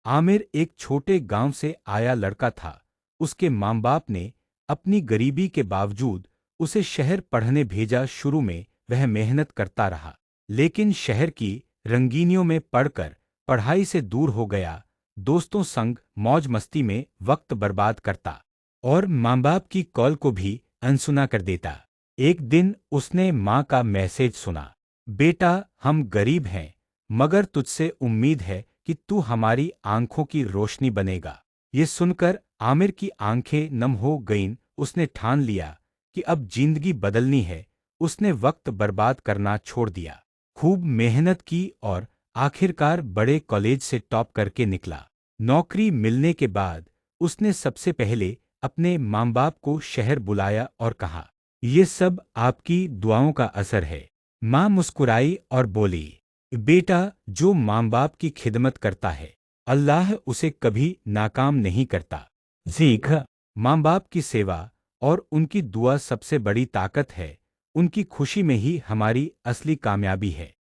आमिर एक छोटे गांव से आया लड़का था। उसके माँ बाप ने अपनी गरीबी के बावजूद उसे शहर पढ़ने भेजा। शुरू में वह मेहनत करता रहा, लेकिन शहर की रंगीनियों में पढ़कर पढ़ाई से दूर हो गया। दोस्तों संग मौज मस्ती में वक्त बर्बाद करता और माँ बाप की कॉल को भी अनसुना कर देता। एक दिन उसने माँ का मैसेज सुना, बेटा हम गरीब हैं, मगर तुझसे उम्मीद है कि तू हमारी आंखों की रोशनी बनेगा। ये सुनकर आमिर की आंखें नम हो गईं। उसने ठान लिया कि अब जिंदगी बदलनी है। उसने वक्त बर्बाद करना छोड़ दिया, खूब मेहनत की और आखिरकार बड़े कॉलेज से टॉप करके निकला। नौकरी मिलने के बाद उसने सबसे पहले अपने माँ बाप को शहर बुलाया और कहा, ये सब आपकी दुआओं का असर है। माँ मुस्कुराई और बोली, बेटा जो माँ बाप की खिदमत करता है अल्लाह उसे कभी नाकाम नहीं करता। सीख, माँ बाप की सेवा और उनकी दुआ सबसे बड़ी ताकत है। उनकी खुशी में ही हमारी असली कामयाबी है।